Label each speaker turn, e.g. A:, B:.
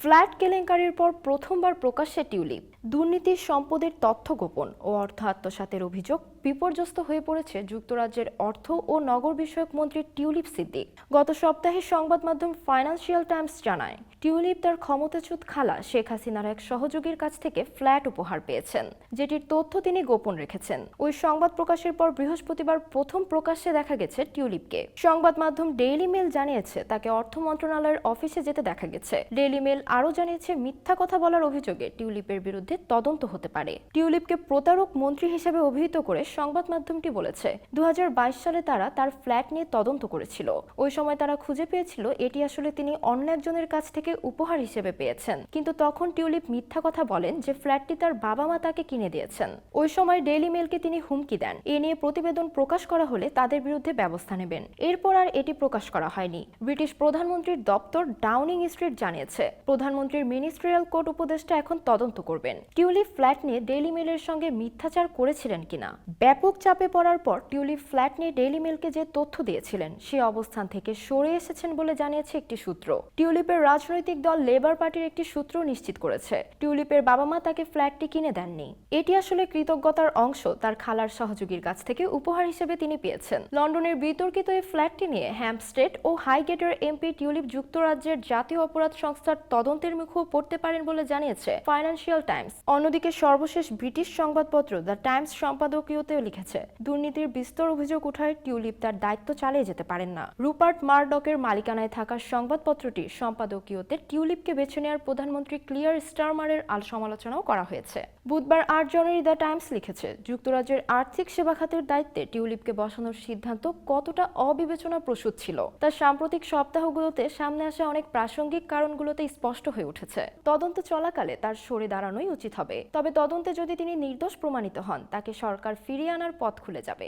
A: Flat কেলেঙ্কারির পর প্রথমবার প্রকাশ্যে টিউলিপ। দুর্নীতির সম্পদের তথ্য গোপন ও অর্থ আত্মসাতের অভিযোগ বিপর্যস্ত হয়ে পড়েছে যুক্তরাজ্যের অর্থ ও নগর বিষয়ক মন্ত্রী টিউলিপ সিদ্দিক। গত সপ্তাহে সংবাদ মাধ্যম ফাইন্যান্সিয়াল টাইমস জানায়, টিউলিপ তার ক্ষমতাচ্যুত খালা শেখ হাসিনার এক সহযোগীর কাছ থেকে ফ্ল্যাট উপহার পেয়েছেন, যেটির তথ্য তিনি গোপন রেখেছেন। ওই সংবাদ প্রকাশের পর বৃহস্পতিবার প্রথম প্রকাশ্যে দেখা গেছে টিউলিপকে। সংবাদ মাধ্যম ডেইলি মেল জানিয়েছে, তাকে অর্থ মন্ত্রণালয়ের অফিসে যেতে দেখা গেছে। ডেইলি মেল আরও জানিয়েছে, মিথ্যা কথা বলার অভিযোগে টিউলিপের বিরুদ্ধে তদন্ত হতে পারে। টিউলিপকে প্রতারক মন্ত্রী হিসেবে অভিহিত করে সংবাদ মাধ্যমটি বলেছে, 2022 সালে তার ফ্ল্যাট নিয়ে তদন্ত করেছিল। ওই সময় তারা খুঁজে পেয়েছিল এটি আসলে তিনি অন্য একজনের কাছ থেকে উপহার হিসেবে পেয়েছেন। কিন্তু তখন টিউলিপ মিথ্যা কথা বলেন যে ফ্ল্যাটটি তার বাবা মা তাকে কিনে দিয়েছেন। ওই সময় ডেইলি মেলকে তিনি হুমকি দেন, এ নিয়ে প্রতিবেদন প্রকাশ করা হলে তাদের বিরুদ্ধে ব্যবস্থা নেবেন। এরপর আর এটি প্রকাশ করা হয়নি। ব্রিটিশ প্রধানমন্ত্রীর দপ্তর ডাউনিং স্ট্রিট জানিয়েছে, প্রধানমন্ত্রীর মিনিস্ট্রিয়াল কোর্ট উপদেষ্টা এখন তদন্ত করবেন টিউলিপ ফ্ল্যাট নিয়ে ডেইলি মেলের সঙ্গে মিথ্যাচার করেছিলেন কিনা। ব্যাপক চাপে পড়ার পর টিউলিপ ফ্ল্যাট নিয়ে ডেইলি মেলকে যে তথ্য দিয়েছিলেন সে অবস্থান থেকে সরে এসেছেন বলে জানিয়েছে একটি সূত্র। টিউলিপের রাজনৈতিক দল লেবার পার্টির একটি সূত্র নিশ্চিত করেছে, টিউলিপের বাবা মা তাকে ফ্ল্যাটটি কিনে দেননি। এটি আসলে কৃতজ্ঞতার অংশ তার খালার সহযোগীর কাছ থেকে উপহার হিসেবে তিনি পেয়েছেন। লন্ডনের বিতর্কিত এই ফ্ল্যাটটি নিয়ে হ্যাম্পস্টেড ও হাইগেটের এমপি টিউলিপ যুক্তরাজ্যের জাতীয় অপরাধ সংস্থার তদন্তের মুখেও পড়তে পারেন বলে জানিয়েছে ফাইন্যান্সিয়াল টাইমস। অন্যদিকে সর্বশেষ ব্রিটিশ সংবাদপত্র দ্য টাইমস সম্পাদকীয়তেও লিখেছে, দুর্নীতির বিস্তর অভিযোগ উঠায় টিউলিপ তার দায়িত্ব চালিয়ে যেতে পারেন না। রুপার্ট মারডকের মালিকানায় থাকা সংবাদপত্রটি সম্পাদকীয়তে টিউলিপকে বেছে নেওয়ার প্রধানমন্ত্রী ক্লিয়ার স্টারমারের সমালোচনাও করা হয়েছে। বুধবার 8 জানুয়ারি দ্য টাইমস লিখেছে, যুক্তরাজ্যের আর্থিক সেবা খাতের দায়িত্বে টিউলিপকে বসানোর সিদ্ধান্ত কতটা অবিবেচনাপ্রসূত ছিল তা সাম্প্রতিক সপ্তাহগুলোতে সামনে আসা অনেক প্রাসঙ্গিক কারণগুলোতে স্পষ্ট হয়ে উঠেছে। তদন্ত চলাকালে তার সরে দাঁড়ানোই উচিত হবে, তবে তদন্তে যদি তিনি নির্দোষ প্রমাণিত হন তাকে সরকার ফিরিয়ে আনার পথ খুলে যাবে।